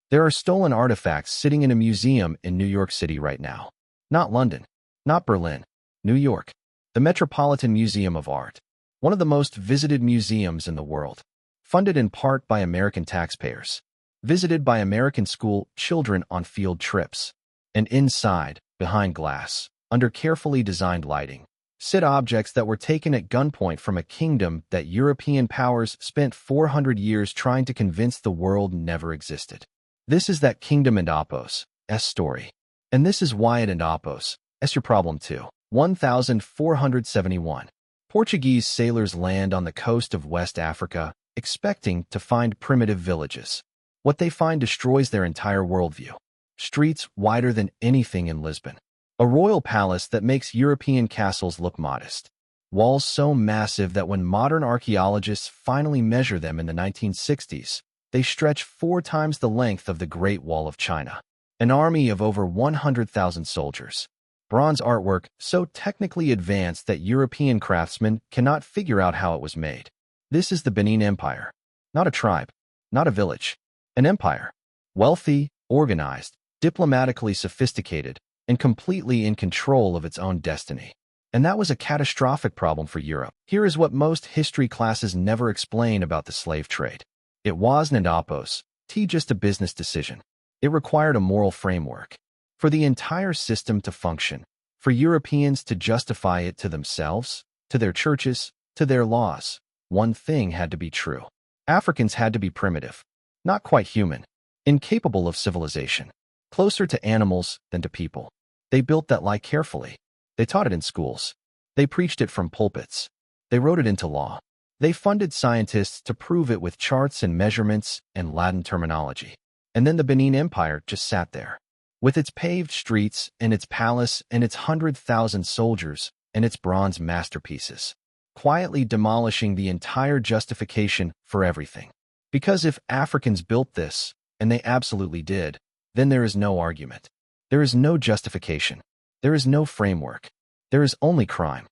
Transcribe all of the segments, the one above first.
There are stolen artifacts sitting in a museum in New York City right now. Not London, not Berlin, New York. The Metropolitan Museum of Art, one of the most visited museums in the world, funded in part by American taxpayers, visited by American school children on field trips. And inside, behind glass, under carefully designed lighting, sit objects that were taken at gunpoint from a kingdom that European powers spent 400 years trying to convince the world never existed. This is that kingdom and Apos' story. And this is Wyatt and Apos' your problem too. 1471. Portuguese sailors land on the coast of West Africa, expecting to find primitive villages. What they find destroys their entire worldview. Streets wider than anything in Lisbon. A royal palace that makes European castles look modest. Walls so massive that when modern archaeologists finally measure them in the 1960s, they stretch 4 times the length of the Great Wall of China. An army of over 100,000 soldiers. Bronze artwork so technically advanced that European craftsmen cannot figure out how it was made. This is the Benin Empire. Not a tribe, not a village. An empire. Wealthy, organized, diplomatically sophisticated, and completely in control of its own destiny. And that was a catastrophic problem for Europe. Here is what most history classes never explain about the slave trade. It wasn't Apos' just a business decision. It required a moral framework. For the entire system to function, for Europeans to justify it to themselves, to their churches, to their laws, one thing had to be true. Africans had to be primitive, not quite human, incapable of civilization, closer to animals than to people. They built that lie carefully. They taught it in schools. They preached it from pulpits. They wrote it into law. They funded scientists to prove it with charts and measurements and Latin terminology. And then the Benin Empire just sat there. With its paved streets and its palace and its 100,000 soldiers and its bronze masterpieces, quietly demolishing the entire justification for everything. Because if Africans built this, and they absolutely did, then there is no argument. There is no justification. There is no framework. There is only crime.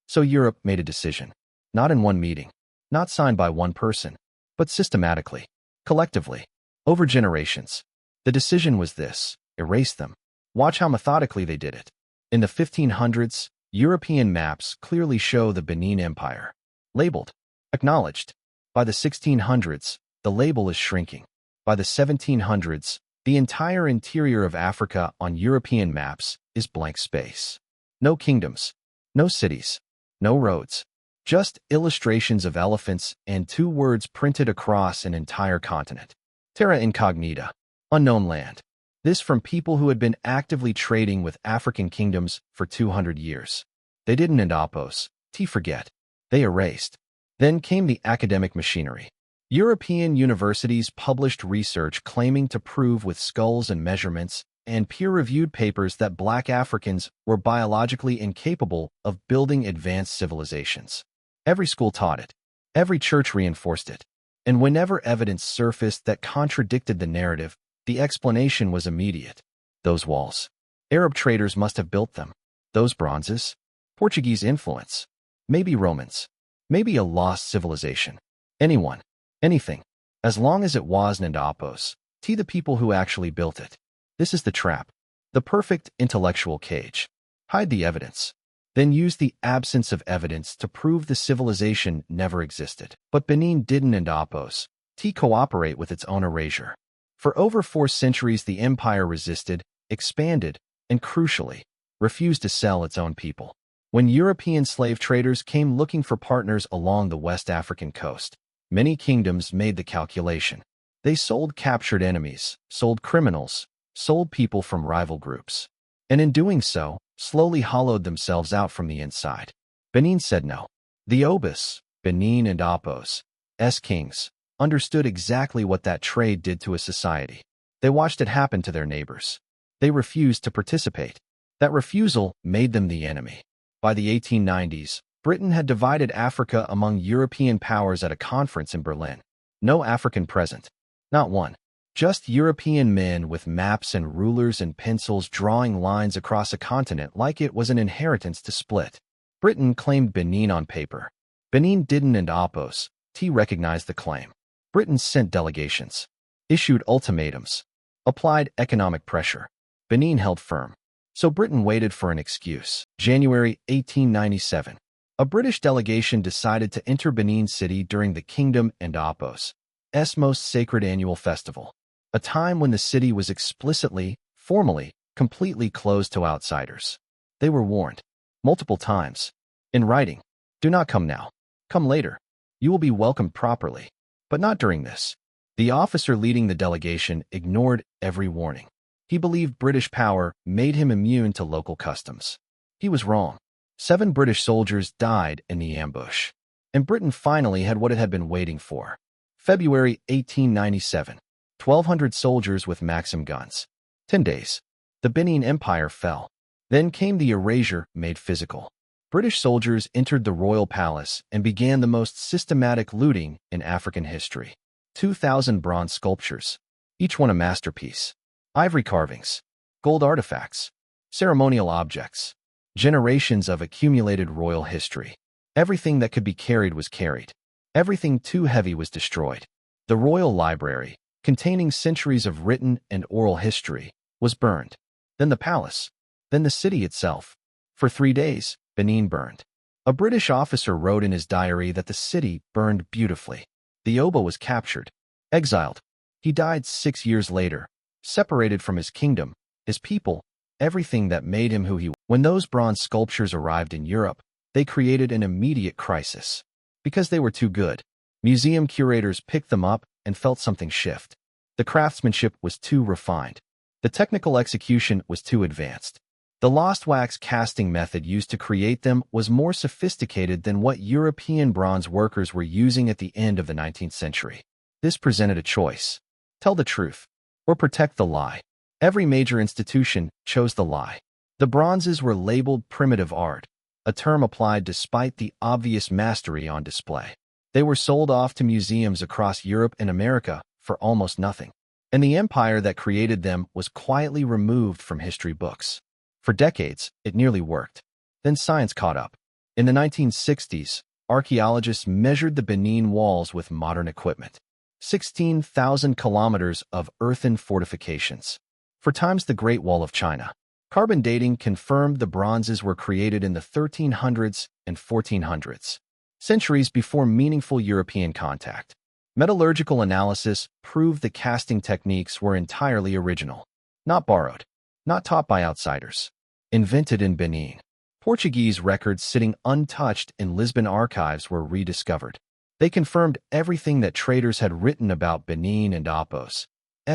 So Europe made a decision. Not in one meeting, not signed by one person, but systematically, collectively, over generations. The decision was this: erase them. Watch how methodically they did it. In the 1500s, European maps clearly show the Benin Empire. Labeled, acknowledged. By the 1600s, the label is shrinking. By the 1700s, the entire interior of Africa on European maps is blank space. No kingdoms, no cities, no roads. Just illustrations of elephants and 2 words printed across an entire continent. Terra incognita, unknown land. This from people who had been actively trading with African kingdoms for 200 years. They didn't end Apos' forget. They erased. Then came the academic machinery. European universities published research claiming to prove with skulls and measurements and peer-reviewed papers that Black Africans were biologically incapable of building advanced civilizations. Every school taught it. Every church reinforced it. And whenever evidence surfaced that contradicted the narrative, the explanation was immediate. Those walls. Arab traders must have built them. Those bronzes. Portuguese influence. Maybe Romans. Maybe a lost civilization. Anyone. Anything. As long as it wasn't Apos', the people who actually built it. This is the trap. The perfect intellectual cage. Hide the evidence. Then use the absence of evidence to prove the civilization never existed. But Benin didn't and Apos' cooperate with its own erasure. For over 4 centuries the empire resisted, expanded, and crucially, refused to sell its own people. When European slave traders came looking for partners along the West African coast, many kingdoms made the calculation. They sold captured enemies, sold criminals, sold people from rival groups. And in doing so, slowly hollowed themselves out from the inside. Benin said no. The Obis, Benin and Apos' kings, understood exactly what that trade did to a society. They watched it happen to their neighbors. They refused to participate. That refusal made them the enemy. By the 1890s, Britain had divided Africa among European powers at a conference in Berlin. No African present. Not one. Just European men with maps and rulers and pencils drawing lines across a continent like it was an inheritance to split. Britain claimed Benin on paper. Benin didn't and Apos' recognized the claim. Britain sent delegations, issued ultimatums, Applied economic pressure. Benin held firm. So Britain waited for an excuse. January 1897. A British delegation decided to enter Benin City during the Kingdom and Apos' most sacred annual festival, a time when the city was explicitly, formally, completely closed to outsiders. They were warned, multiple times, in writing, "Do not come now. Come later. You will be welcomed properly, but not during this." The officer leading the delegation ignored every warning. He believed British power made him immune to local customs. He was wrong. 7 British soldiers died in the ambush, and Britain finally had what it had been waiting for. February 1897. 1,200 soldiers with Maxim guns. 10 days. The Benin Empire fell. Then came the erasure made physical. British soldiers entered the royal palace and began the most systematic looting in African history. 2,000 bronze sculptures, each one a masterpiece. Ivory carvings, gold artifacts, ceremonial objects. Generations of accumulated royal history. Everything that could be carried was carried. Everything too heavy was destroyed. The royal library, containing centuries of written and oral history, was burned. Then the palace. Then the city itself. For 3 days, Benin burned. A British officer wrote in his diary that the city burned beautifully. The Oba was captured, exiled. He died 6 years later, separated from his kingdom, his people, everything that made him who he was. When those bronze sculptures arrived in Europe, they created an immediate crisis. Because they were too good, museum curators picked them up and felt something shift. The craftsmanship was too refined. The technical execution was too advanced. The lost wax casting method used to create them was more sophisticated than what European bronze workers were using at the end of the 19th century. This presented a choice: tell the truth or protect the lie. Every major institution chose the lie. The bronzes were labeled primitive art, a term applied despite the obvious mastery on display. They were sold off to museums across Europe and America for almost nothing, and the empire that created them was quietly removed from history books. For decades, it nearly worked. Then science caught up. In the 1960s, archaeologists measured the Benin walls with modern equipment. 16,000 kilometers of earthen fortifications. 4 times the Great Wall of China. Carbon dating confirmed the bronzes were created in the 1300s and 1400s, centuries before meaningful European contact. Metallurgical analysis proved the casting techniques were entirely original, not borrowed, not taught by outsiders. Invented in Benin. Portuguese records sitting untouched in Lisbon archives were rediscovered. They confirmed everything that traders had written about Benin and Apos'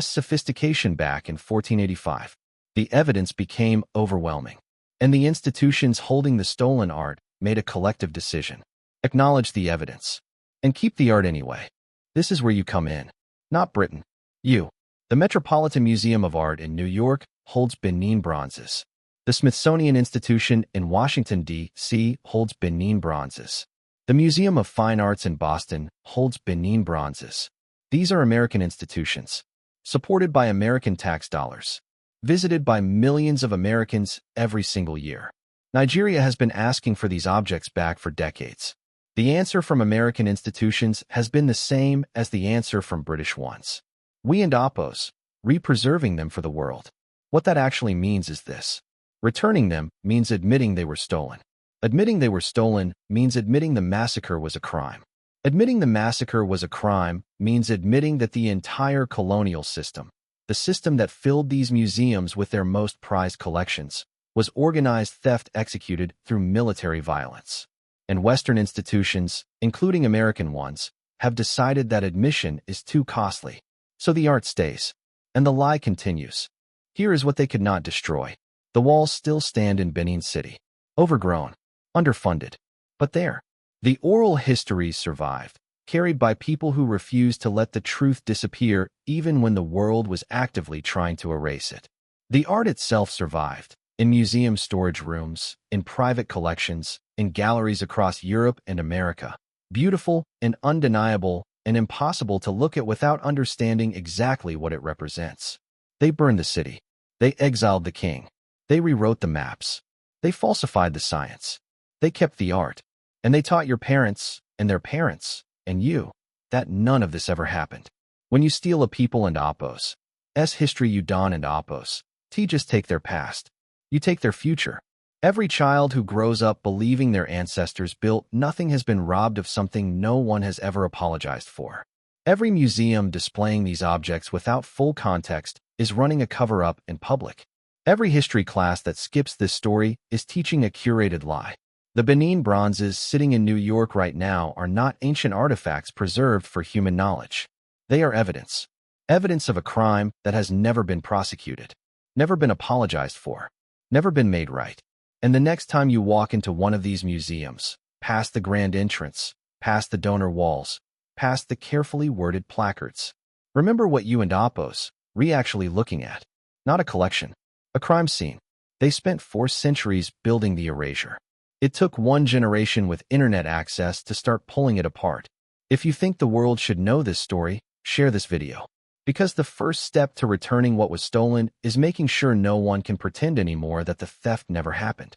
sophistication back in 1485. The evidence became overwhelming, and the institutions holding the stolen art made a collective decision. Acknowledge the evidence, and keep the art anyway. This is where you come in, not Britain. You. The Metropolitan Museum of Art in New York holds Benin bronzes. The Smithsonian Institution in Washington, D.C. holds Benin bronzes. The Museum of Fine Arts in Boston holds Benin bronzes. These are American institutions, supported by American tax dollars, visited by millions of Americans every single year. Nigeria has been asking for these objects back for decades. The answer from American institutions has been the same as the answer from British ones. We and Apos, re-preserving them for the world. What that actually means is this. Returning them means admitting they were stolen. Admitting they were stolen means admitting the massacre was a crime. Admitting the massacre was a crime means admitting that the entire colonial system, the system that filled these museums with their most prized collections, was organized theft executed through military violence. And Western institutions, including American ones, have decided that admission is too costly. So the art stays, and the lie continues. Here is what they could not destroy. The walls still stand in Benin City. Overgrown, underfunded. But there. The oral histories survived, carried by people who refused to let the truth disappear even when the world was actively trying to erase it. The art itself survived, in museum storage rooms, in private collections, in galleries across Europe and America. Beautiful and undeniable and impossible to look at without understanding exactly what it represents. They burned the city. They exiled the king. They rewrote the maps. They falsified the science. They kept the art. And they taught your parents, and their parents, and you, that none of this ever happened. When you steal a people and Apos' history you don and oppose. T just take their past. You take their future. Every child who grows up believing their ancestors built nothing has been robbed of something no one has ever apologized for. Every museum displaying these objects without full context is running a cover-up in public. Every history class that skips this story is teaching a curated lie. The Benin bronzes sitting in New York right now are not ancient artifacts preserved for human knowledge. They are evidence. Evidence of a crime that has never been prosecuted, never been apologized for, never been made right. And the next time you walk into one of these museums, past the grand entrance, past the donor walls, past the carefully worded placards, remember what you and Oppos re actually looking at. Not a collection, a crime scene. They spent 4 centuries building the erasure. It took 1 generation with internet access to start pulling it apart. If you think the world should know this story, share this video. Because the first step to returning what was stolen is making sure no one can pretend anymore that the theft never happened.